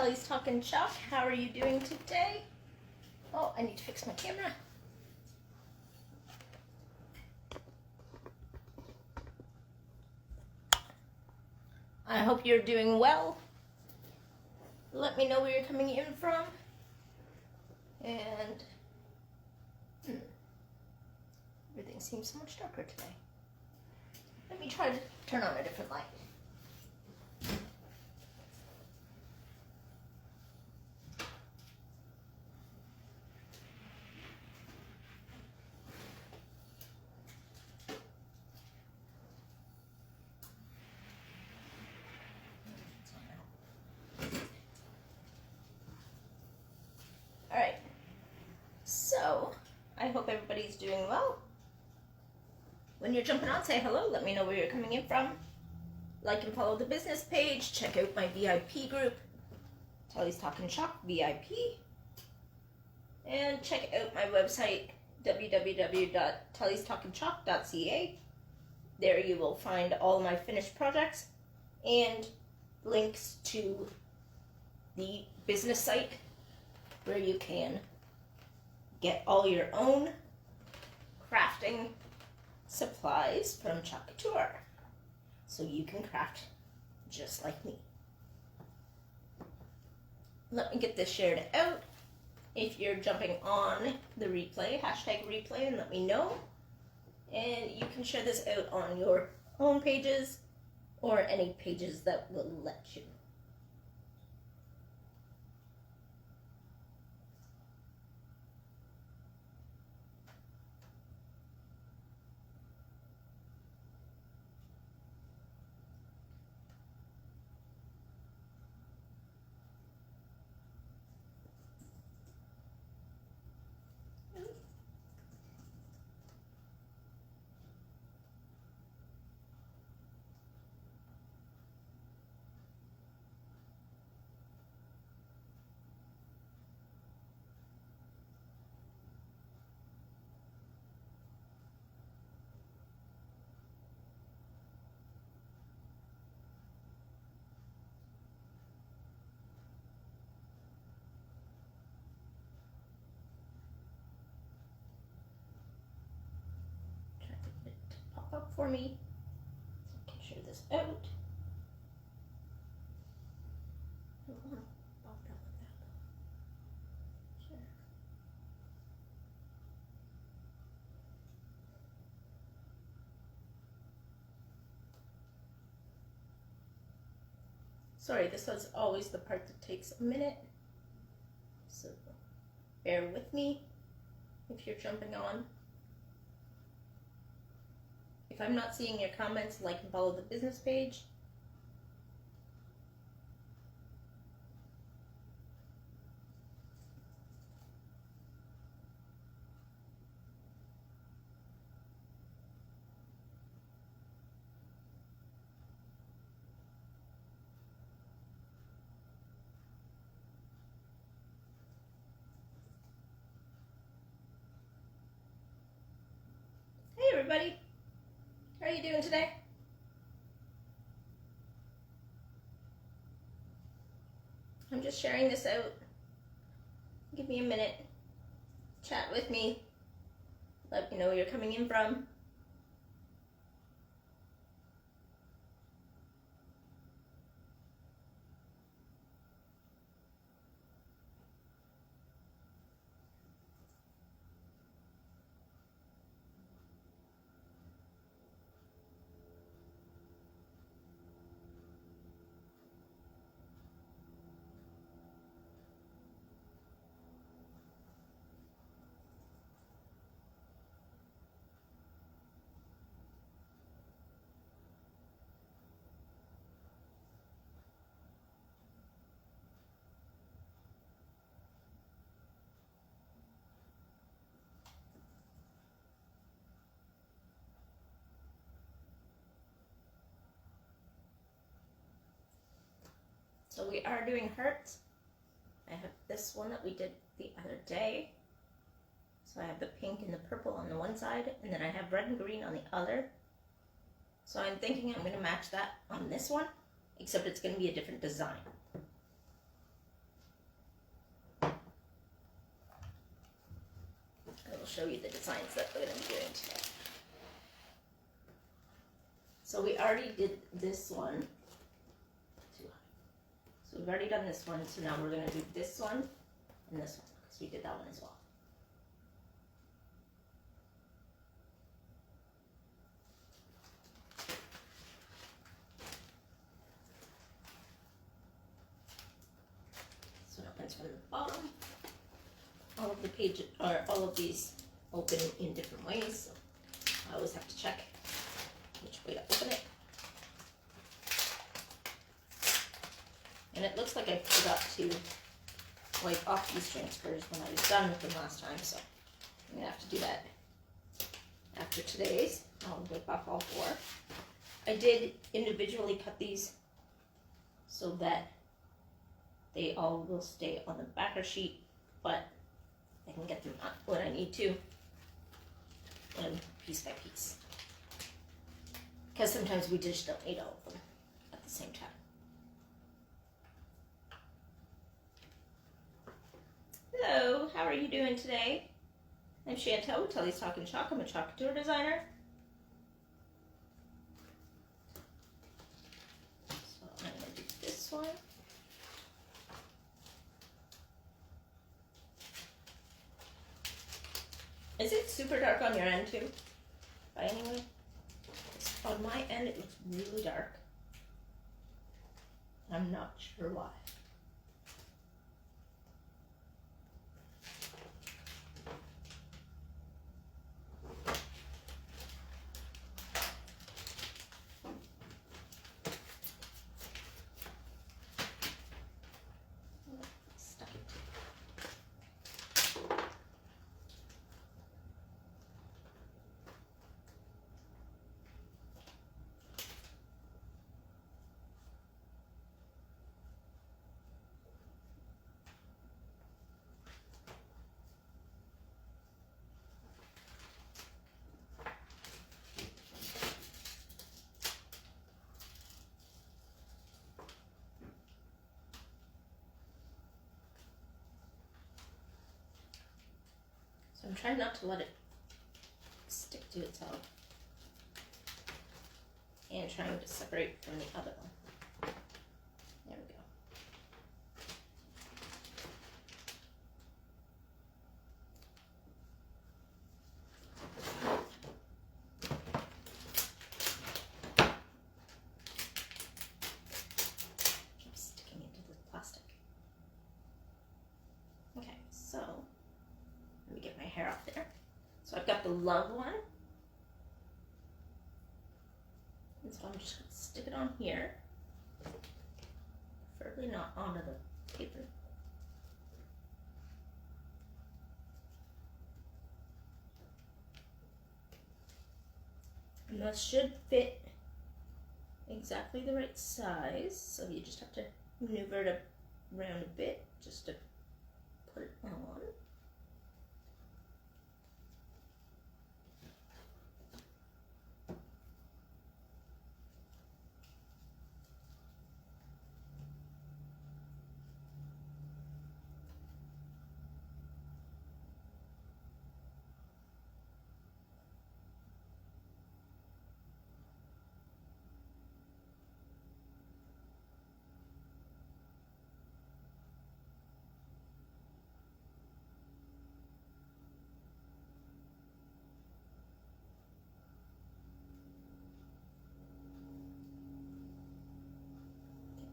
Telly's Talking Chalk. How are you doing today? Oh, I need to fix my camera. I hope you're doing well. Let me know where you're coming in from. And everything seems so much darker today. Let me try to turn on a different light. Alright, so I hope everybody's doing well. When you're jumping on, say hello, let me know where you're coming in from. Like and follow the business page, check out my VIP group, Telly's Talking Chalk VIP, and check out my website, www.tellystalkingchalk.ca. There you will find all my finished projects and links to the business site where you can get all your own crafting supplies from Chalk Couture, so you can craft just like me. Let me get this shared out. If you're jumping on the replay, hashtag replay, and let me know. And you can share this out on your own pages or any pages that will let you. Pop up for me so I can share this out. Sure. Sorry, this is always the part that takes a minute, so bear with me if you're jumping on. If I'm not seeing your comments, like and follow the business page. Hey everybody, how are you doing today? I'm just sharing this out. Give me a minute. Chat with me. Let me know where you're coming in from. So we are doing hearts. I have this one that we did the other day. So I have the pink and the purple on the one side, and then I have red and green on the other. So I'm thinking I'm going to match that on this one, except it's going to be a different design. show you the designs that we're going to be doing today. So we already did this one. Too high. So we've already done this one, so now we're going to do this one and this one, because we did that one as well. So it opens from the bottom. All of the pages, or all of these open in different ways, so I always have to check which way to open it. And it looks like I forgot to wipe off these transfers when I was done with them last time, so I'm going to have to do that after today's. I'll wipe off all 4. I did individually cut these so that they all will stay on the backer sheet, but I can get them out when I need to, and piece by piece. Because sometimes we just don't need all of them at the same time. Hello, how are you doing today? I'm Chantel with Telly's Talkin' Chalk. I'm a chalk tour designer. So I'm going to do this one. Is it super dark on your end too, by any way? On my end, it looks really dark. I'm not sure why. Stuck it. So I'm trying not to let it stick to itself, and trying to separate from the other one. There we go. Keeps sticking into the plastic. Okay, so let me get my hair off there. So I've got the love one. And so I'm just going to stick it on here. Preferably not onto the paper. And this should fit exactly the right size. So you just have to maneuver it around a bit just to put it on.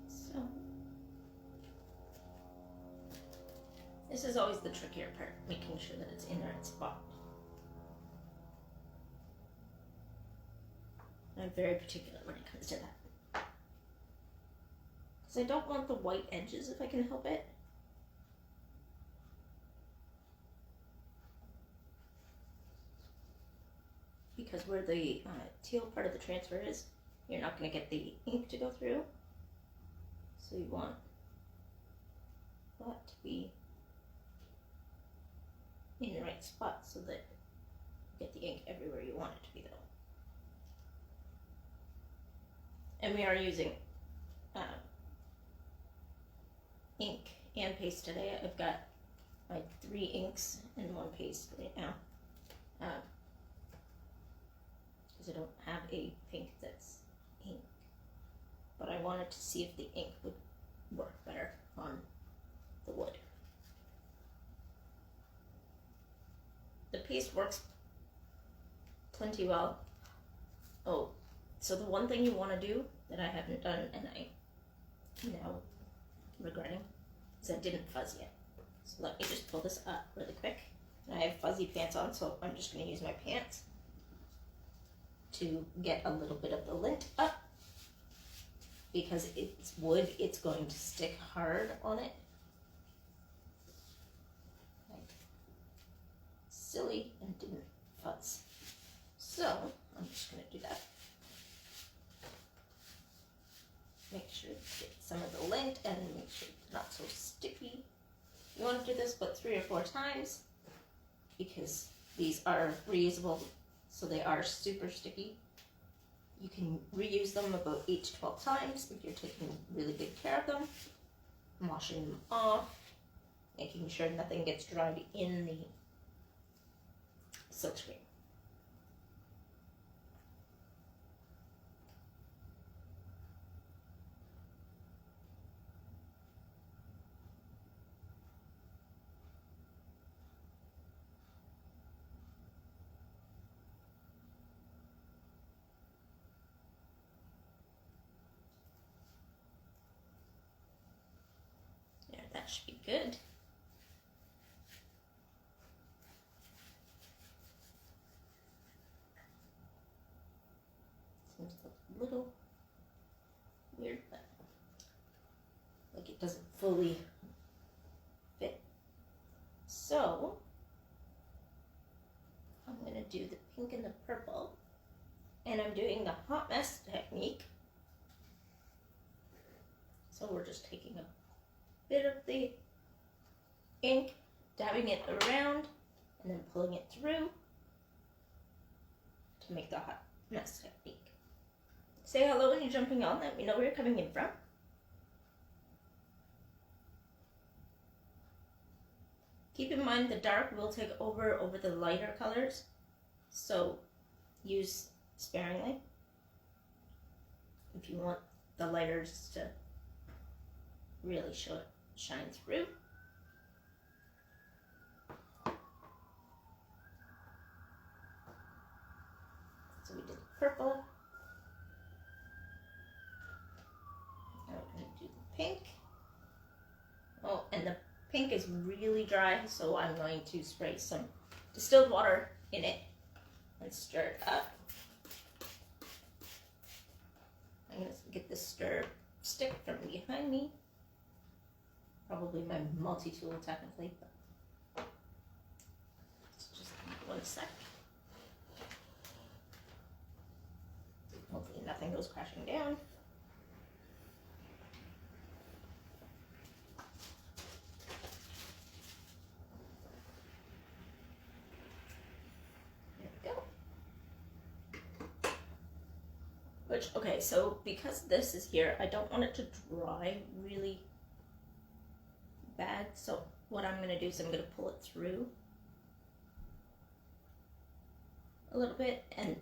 So this is always the trickier part, making sure that it's in the right spot. I'm very particular when it comes to that. Because I don't want the white edges if I can help it. Because where the teal part of the transfer is, you're not going to get the ink to go through. So you want that to be in the right spot so that you get the ink everywhere you want it to be, though. And we are using ink and paste today. I've got my 3 inks and 1 paste right now. because I don't have a pink that's ink. But I wanted to see if the ink would work better on the wood. The paste works plenty well. Oh, so the one thing you want to do that I haven't done and I now regretting is I didn't fuzz yet. So let me just pull this up really quick. And I have fuzzy pants on, so I'm just going to use my pants to get a little bit of the lint up. Because it's wood, it's going to stick hard on it. Like silly, and didn't fuzz. So I'm just going to do that. Make sure to get some of the lint and make sure it's not so sticky. You want to do this about 3 or 4 times because these are reusable, so they are super sticky. You can reuse them about 8 to 12 times if you're taking really good care of them. Washing them off, making sure nothing gets dried in the silkscreen. That should be good. Seems a little weird, but like it doesn't fully fit. So I'm going to do the pink and the purple, and I'm doing the hot mess technique. So we're just taking a bit of the ink, dabbing it around, and then pulling it through to make the hot mess technique. Say hello when you're jumping on, let me know where you're coming in from. Keep in mind the dark will take over the lighter colors, so use sparingly if you want the lighters to really shine through. So we did purple. Now we're going to do the pink. Oh, and the pink is really dry, so I'm going to spray some distilled water in it and stir it up. I'm going to get this stir stick from behind me. Probably my multi-tool technically, but just 1 sec. Hopefully nothing goes crashing down. There we go. Which, okay, so because this is here, I don't want it to dry really bad, so what I'm going to do is I'm going to pull it through a little bit, and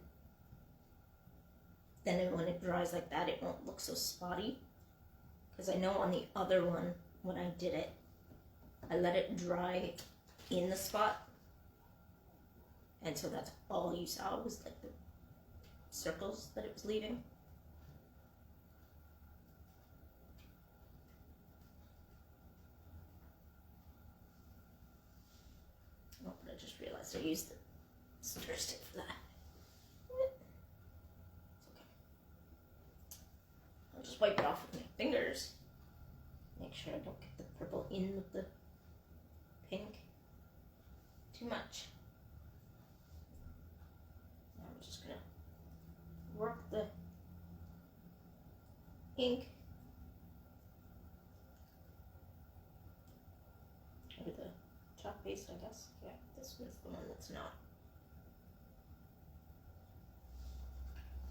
then when it dries like that it won't look so spotty, because I know on the other one when I did it I let it dry in the spot, and so that's all you saw was like the circles that it was leaving. Oh, but I just realized I used the stir stick for that. It's okay. I'll just wipe it off with my fingers. Make sure I don't get the purple in with the pink too much. Now I'm just gonna work the ink or the chalk paste, I guess. Yeah, this one's the one that's not.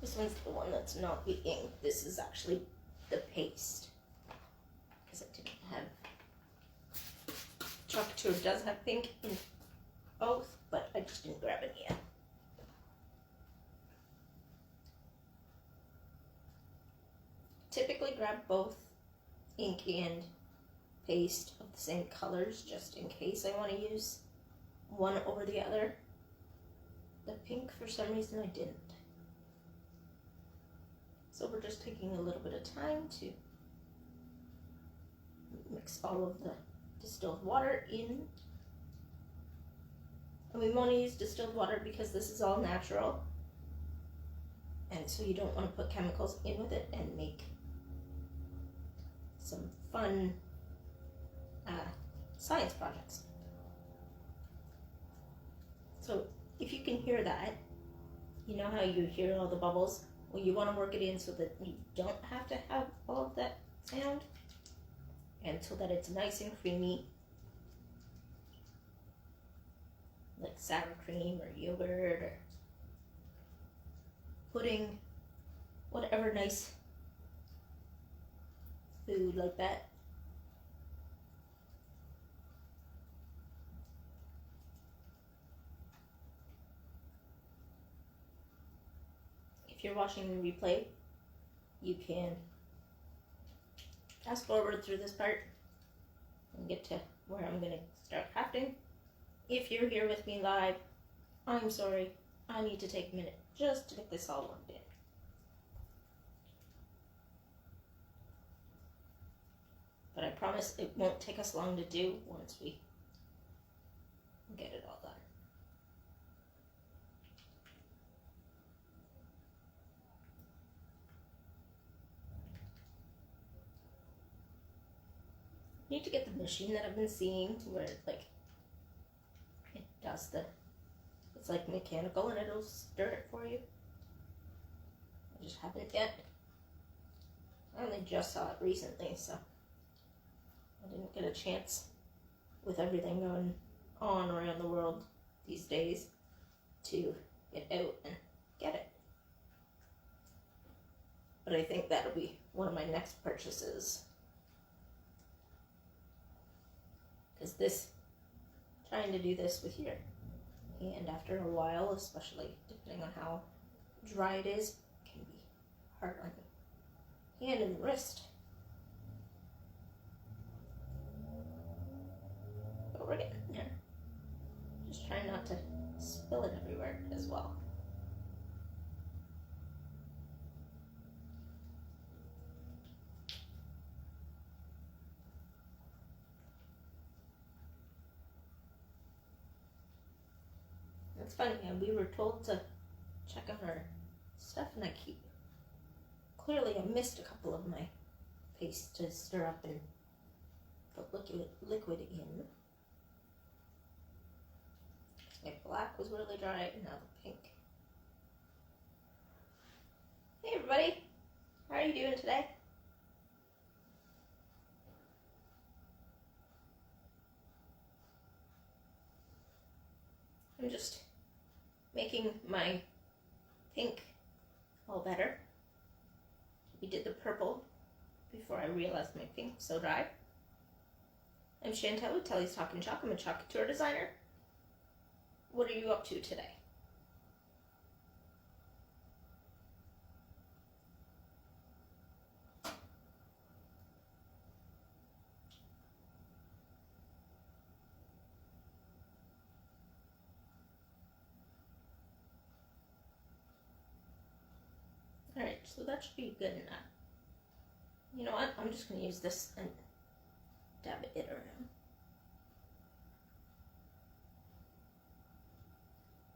This one's the one that's not the ink. This is actually the paste, because I didn't have. Chalk Tour does have pink in both, but I just didn't grab it yet. Typically grab both ink and paste of the same colors just in case I want to use one over the other. The pink, for some reason, I didn't. So we're just taking a little bit of time to mix all of the distilled water in. And we want to use distilled water because this is all natural. And so you don't want to put chemicals in with it and make some fun science projects. So if you can hear that, you know how you hear all the bubbles? Well, you want to work it in so that you don't have to have all of that sound, and so that it's nice and creamy, like sour cream or yogurt or pudding, whatever nice food like that. If you're watching the replay, you can fast forward through this part and get to where I'm going to start crafting. If you're here with me live, I'm sorry. I need to take a minute just to get this all worked in. But I promise it won't take us long to do once we get it all done. I need to get the machine that I've been seeing to where it does it's like mechanical and it'll stir it for you. I just haven't yet. I only just saw it recently, so I didn't get a chance with everything going on around the world these days to get out and get it. But I think that'll be one of my next purchases. Because trying to do this with your hand after a while, especially depending on how dry it is, can be hard on the hand and the wrist. But we're getting there. Just trying not to spill it everywhere as well. It's funny, we were told to check on our stuff, and clearly I missed a couple of my paste to stir up and put liquid in. My black was really dry, and now the pink. Hey everybody, how are you doing today? I'm just making my pink all better. We did the purple before I realized my pink was so dry. I'm Chantel with Telly's Talkin' Chalk. I'm a chalk couture designer. What are you up to today? Alright, so that should be good enough. You know what? I'm just going to use this and dab it around.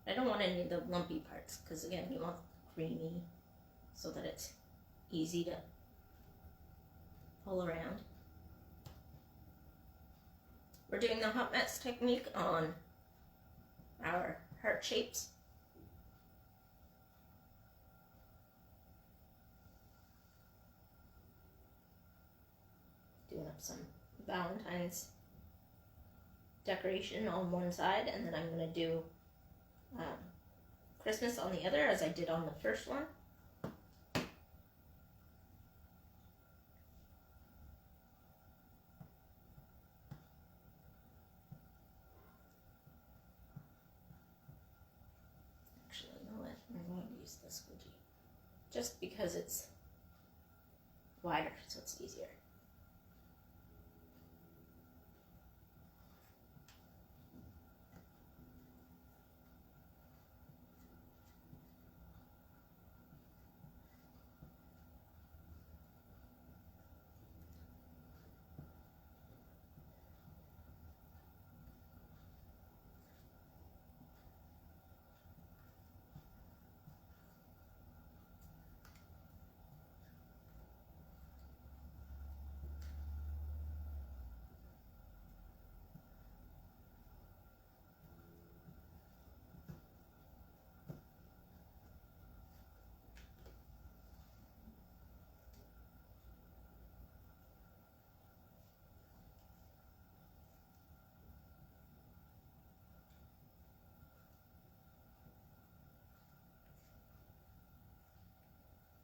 I don't want any of the lumpy parts because, again, you want creamy so that it's easy to pull around. We're doing the hot mess technique on our heart shapes. Doing up some Valentines decoration on one side, and then I'm going to do Christmas on the other, as I did on the first one. squidgy. Just because it's wider, so it's easier.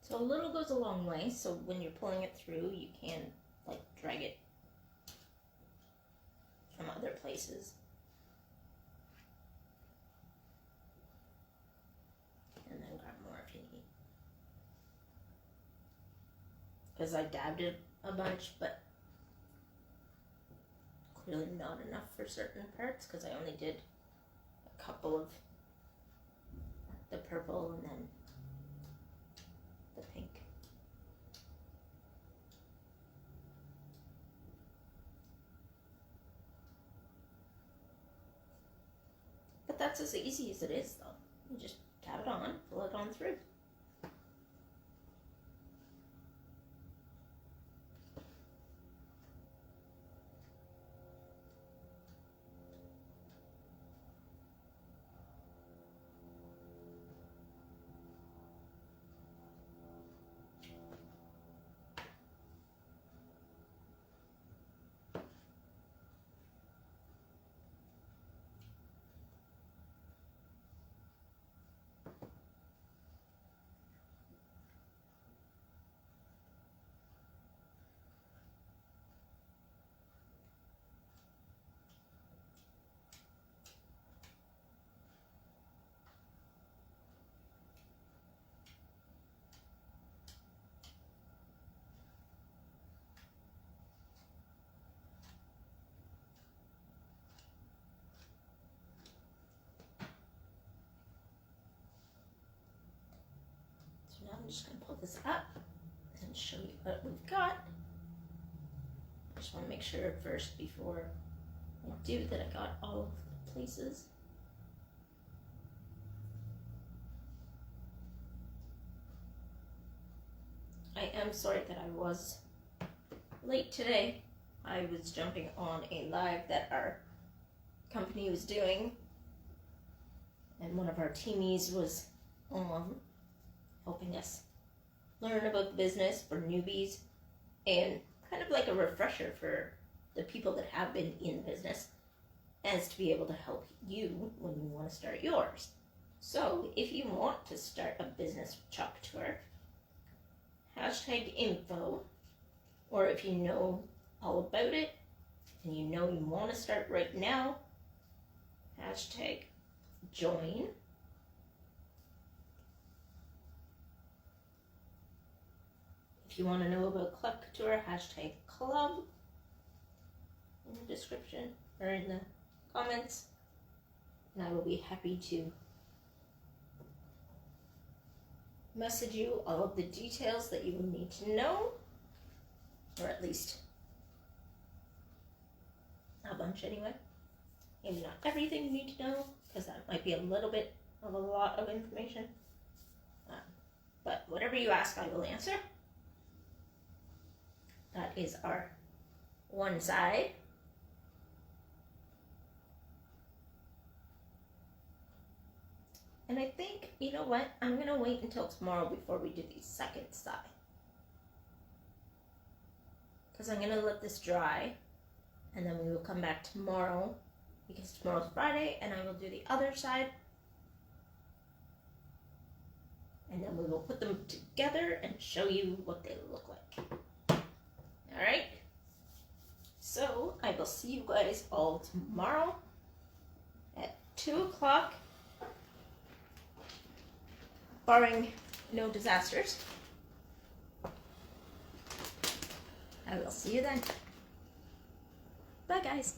So a little goes a long way, so when you're pulling it through, you can like drag it from other places. And then grab more if you need. Because I dabbed it a bunch, but clearly not enough for certain parts, because I only did a couple of the purple and then the pink. But that's as easy as it is, though. You just tap it on, pull it on through. Now I'm just going to pull this up and show you what we've got. I just want to make sure first before I do that I got all of the places. I am sorry that I was late today. I was jumping on a live that our company was doing, and one of our teamies was helping us learn about the business for newbies and kind of like a refresher for the people that have been in the business, as to be able to help you when you want to start yours. So if you want to start a business with chalk couture, #info, or if you know all about it and you know you want to start right now, #join. If you want to know about Club Couture, #club in the description or in the comments, and I will be happy to message you all of the details that you will need to know, or at least a bunch anyway. Maybe not everything you need to know, because that might be a little bit of a lot of information. But whatever you ask, I will answer. That is our one side. And I think, you know what, I'm going to wait until tomorrow before we do the second side. Because I'm going to let this dry, and then we will come back tomorrow, because tomorrow's Friday, and I will do the other side. And then we will put them together and show you what they look like. Alright? So, I will see you guys all tomorrow at 2 o'clock. barring no disasters. I will see you then. Bye, guys.